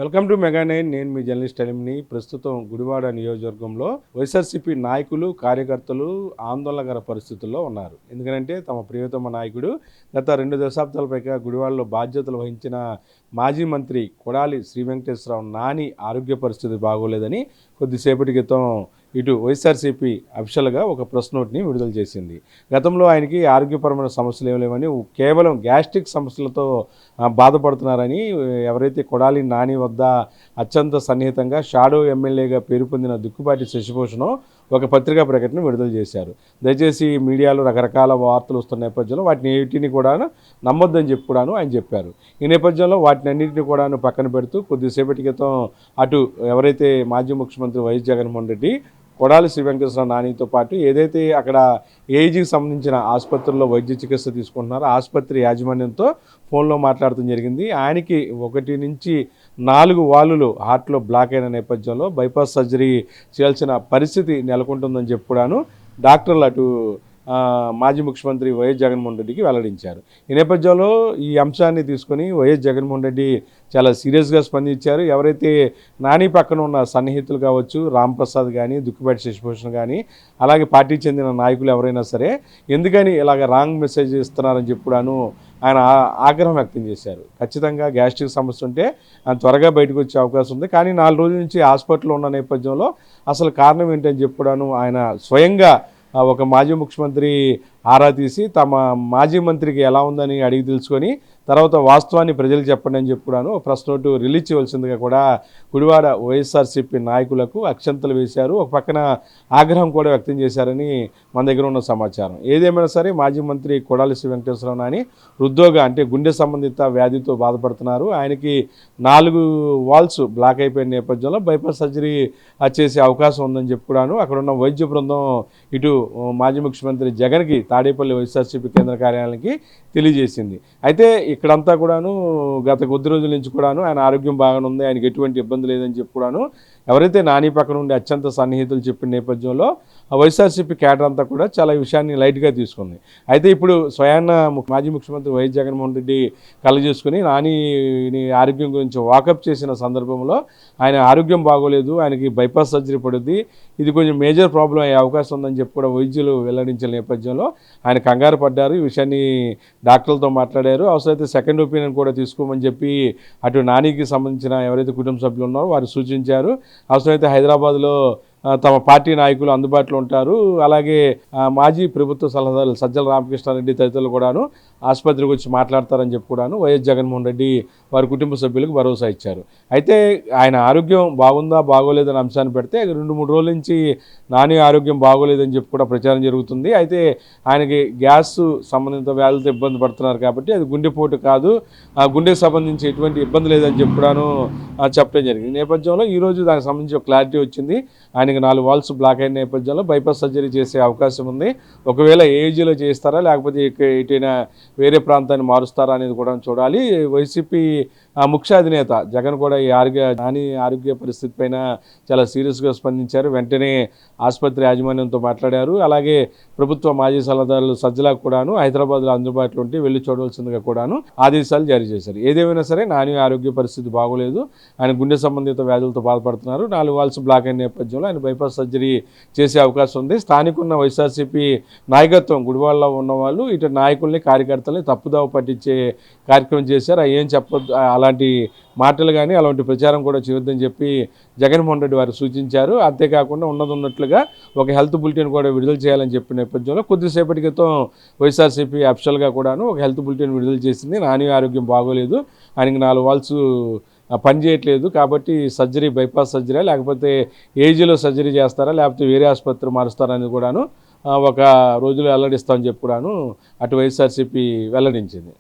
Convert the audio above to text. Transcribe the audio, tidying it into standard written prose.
Welcome to mega nine. నేను మీ journalist అలిమిని. ప్రస్తుతం గుడివాడ నియోజకవర్గంలో వైఎస్ఆర్సీపీ నాయకులు కార్యకర్తలు ఆందోళనకర పరిస్థితుల్లో ఉన్నారు. ఎందుకంటే తమ ప్రియతమ నాయకుడు గత 2 దశాబ్దాల పైగా గుడివాడలో బాధ్యతలు వహించిన మాజీ మంత్రి కొడాలి శ్రీ వెంకటేశ్వరరావు నాని ఆరోగ్య పరిస్థితి బాగోలేదని కొద్దిసేపటి క్రితం ఇటు వైఎస్ఆర్సీపీ అఫీషియల్గా ఒక ప్రెస్ నోట్ని విడుదల చేసింది. గతంలో ఆయనకి ఆరోగ్యపరమైన సమస్యలు ఏమి లేవని, కేవలం గ్యాస్ట్రిక్ సమస్యలతో బాధపడుతున్నారని ఎవరైతే కొడాలి నాని వద్ద అత్యంత సన్నిహితంగా షాడో ఎమ్మెల్యేగా పేరు పొందిన దుక్కుపాటి శశిభూషణం ఒక పత్రికా ప్రకటన విడుదల చేశారు. దయచేసి మీడియాలో రకరకాల వార్తలు వస్తున్న నేపథ్యంలో వాటిని ఏటిని కూడా నమ్మొద్దని చెప్పి కూడాను ఆయన చెప్పారు. ఈ నేపథ్యంలో వాటిని అన్నింటినీ కూడాను పక్కన పెడుతూ కొద్దిసేపటి క్రితం అటు ఎవరైతే మాజీ ముఖ్యమంత్రి వైఎస్ జగన్మోహన్ రెడ్డి కొడాలి శ్రీ వెంకటేశ్వర నానితో పాటు ఏదైతే అక్కడ ఏజీకి సంబంధించిన ఆసుపత్రిలో వైద్య చికిత్స తీసుకుంటున్నారో ఆసుపత్రి యాజమాన్యంతో ఫోన్లో మాట్లాడటం జరిగింది. ఆయనకి 1 నుంచి 4 వాల్వులు హార్ట్లో బ్లాక్ అయిన నేపథ్యంలో బైపాస్ సర్జరీ చేయాల్సిన పరిస్థితి నెలకొంటుందని చెప్పి కూడాను డాక్టర్లు అటు మాజీ ముఖ్యమంత్రి వైఎస్ జగన్మోహన్ రెడ్డికి వెల్లడించారు. ఈ నేపథ్యంలో ఈ అంశాన్ని తీసుకొని వైఎస్ జగన్మోహన్ రెడ్డి చాలా సీరియస్గా స్పందించారు. ఎవరైతే నాని పక్కన ఉన్న సన్నిహితులు కావచ్చు, రాంప్రసాద్ కానీ, దుక్కుపాటి శశిభూషణ్ కానీ, అలాగే పార్టీకి చెందిన నాయకులు ఎవరైనా సరే ఎందుకని ఇలాగ రాంగ్ మెసేజ్ ఇస్తున్నారని చెప్పుడాను ఆయన ఆగ్రహం వ్యక్తం చేశారు. ఖచ్చితంగా గ్యాస్ట్రిక్ సమస్య ఉంటే త్వరగా బయటకు వచ్చే అవకాశం ఉంది, కానీ 4 రోజుల నుంచి హాస్పిటల్లో ఉన్న నేపథ్యంలో అసలు కారణం ఏంటని చెప్పుడాను ఆయన స్వయంగా ఒక మాజీ ముఖ్యమంత్రి ఆరా తీసి తమ మాజీ మంత్రికి ఎలా ఉందని అడిగి తెలుసుకొని తర్వాత వాస్తవాన్ని ప్రజలకు చెప్పండి అని చెప్పుడాను ప్రెస్ నోటు రిలీజ్ చేయవలసిందిగా కూడా గుడివాడ వైఎస్ఆర్సీపీ నాయకులకు అక్షంతలు వేశారు. ఒక పక్కన ఆగ్రహం కూడా వ్యక్తం చేశారని మన దగ్గర ఉన్న సమాచారం. ఏదేమైనా సరే మాజీ మంత్రి కొడాలి శ్రీ వెంకటేశ్వరరావు నాని హృద్రోగ అంటే గుండె సంబంధిత వ్యాధితో బాధపడుతున్నారు. ఆయనకి 4 వాల్వ్స్ బ్లాక్ అయిపోయిన నేపథ్యంలో బైపాస్ సర్జరీ చేసే అవకాశం ఉందని చెప్పుడాను అక్కడ ఉన్న వైద్య బృందం ఇటు మాజీ ముఖ్యమంత్రి జగన్కి తాడేపల్లి వైఎస్ఆర్సీపీ కేంద్ర కార్యాలయానికి తెలియజేసింది. అయితే ఇక్కడంతా కూడాను గత కొద్ది రోజుల నుంచి కూడాను ఆయన ఆరోగ్యం బాగానే ఉంది, ఆయనకి ఎటువంటి ఇబ్బంది లేదని చెప్పి కూడాను ఎవరైతే నాని పక్కన ఉండి అత్యంత సన్నిహితులు చెప్పిన నేపథ్యంలో వైఎస్ఆర్సీపీ కేడర్ అంతా కూడా చాలా ఈ విషయాన్ని లైట్గా తీసుకుంది. అయితే ఇప్పుడు స్వయాన మాజీ ముఖ్యమంత్రి వైఎస్ జగన్మోహన్ రెడ్డి కళ్ళు చేసుకుని నాని ఆరోగ్యం గురించి వాకప్ చేసిన సందర్భంలో ఆయన ఆరోగ్యం బాగోలేదు, ఆయనకి బైపాస్ సర్జరీ పడుద్ది, ఇది కొంచెం మేజర్ ప్రాబ్లం అయ్యే అవకాశం ఉందని చెప్పి కూడా వైద్యులు వెల్లడించిన నేపథ్యంలో ఆయన కంగారు పడ్డారు. ఈ విషయాన్ని డాక్టర్లతో మాట్లాడారు. అవసరమైతే సెకండ్ ఒపీనియన్ కూడా తీసుకోమని చెప్పి అటు నానికి సంబంధించిన ఎవరైతే కుటుంబ సభ్యులు ఉన్నారో వారు సూచించారు. అవసరమైతే హైదరాబాద్లో తమ పార్టీ నాయకులు అందుబాటులో ఉంటారు, అలాగే మాజీ ప్రభుత్వ సలహాదారు సజ్జల రామకృష్ణారెడ్డి తదితరులు కూడాను ఆసుపత్రికి వచ్చి మాట్లాడతారని చెప్పి కూడాను వైఎస్ జగన్మోహన్ రెడ్డి వారి కుటుంబ సభ్యులకు భరోసా ఇచ్చారు. అయితే ఆయన ఆరోగ్యం బాగుందా బాగోలేదని అంశాన్ని పెడితే 2-3 రోజుల నుంచి నాని ఆరోగ్యం బాగోలేదని చెప్పి కూడా ప్రచారం జరుగుతుంది. అయితే ఆయనకి గ్యాస్ సంబంధిత వ్యాధులతో ఇబ్బంది పడుతున్నారు కాబట్టి అది గుండెపోటు కాదు, గుండెకు సంబంధించి ఎటువంటి ఇబ్బంది లేదని చెప్పడాను చెప్పడం జరిగింది. ఈ నేపథ్యంలో ఈరోజు దానికి సంబంధించి ఒక క్లారిటీ వచ్చింది. ఆయనకి 4 వాల్వ్స్ బ్లాక్ అయిన నేపథ్యంలో బైపాస్ సర్జరీ చేసే అవకాశం ఉంది. ఒకవేళ ఏజీలో చేస్తారా లేకపోతే ఎటైనా వేరే ప్రాంతాన్ని మారుస్తారా అనేది కూడా చూడాలి. వైసీపీ ముఖ్య అధినేత జగన్ కూడా ఈ నాని ఆరోగ్య పరిస్థితి పైన చాలా సీరియస్గా స్పందించారు. వెంటనే ఆసుపత్రి యాజమాన్యంతో మాట్లాడారు. అలాగే ప్రభుత్వ మాజీ సలహాదారులు సజ్జలకు కూడాను హైదరాబాద్లో అందుబాటులో ఉంటే వెళ్ళి చూడవలసిందిగా కూడాను ఆదేశాలు జారీ చేశారు. ఏదేమైనా సరే నాని ఆరోగ్య పరిస్థితి బాగోలేదు, ఆయన గుండె సంబంధిత వ్యాధులతో బాధపడుతున్నారు. 4 వాల్వ్స్ బ్లాక్ అయిన నేపథ్యంలో ఆయన బైపాస్ సర్జరీ చేసే అవకాశం ఉంది. స్థానిక ఉన్న వైఎస్ఆర్సీపీ నాయకత్వం గుడివాడలో ఉన్నవాళ్ళు ఇటు నాయకుల్ని కార్యకర్తల్ని తప్పుదావ పట్టించే కార్యక్రమం చేశారు. ఏం చెప్పొద్దు, అలాంటి మాటలు కానీ అలాంటి ప్రచారం కూడా చేయొద్దని చెప్పి జగన్మోహన్ రెడ్డి వారు సూచించారు. అంతేకాకుండా ఉన్నట్లుగా ఒక హెల్త్ బులెటిన్ కూడా విడుదల చేయాలని చెప్పిన నేపథ్యంలో కొద్దిసేపటి క్రితం వైఎస్ఆర్సీపీ అఫీషియల్గా కూడాను ఒక హెల్త్ బులెటిన్ విడుదల చేసింది. నాని ఆరోగ్యం బాగోలేదు, ఆయనకి 4 వాల్వ్స్ పని చేయట్లేదు కాబట్టి సర్జరీ బైపాస్ సర్జరీ లేకపోతే ఏజీలో సర్జరీ చేస్తారా లేకపోతే వేరే ఆసుపత్రి మారుస్తారా అనేది కూడాను ఒక రోజులో వెల్లడిస్తామని చెప్పి కూడాను అటు వైఎస్ఆర్సీపీ వెల్లడించింది.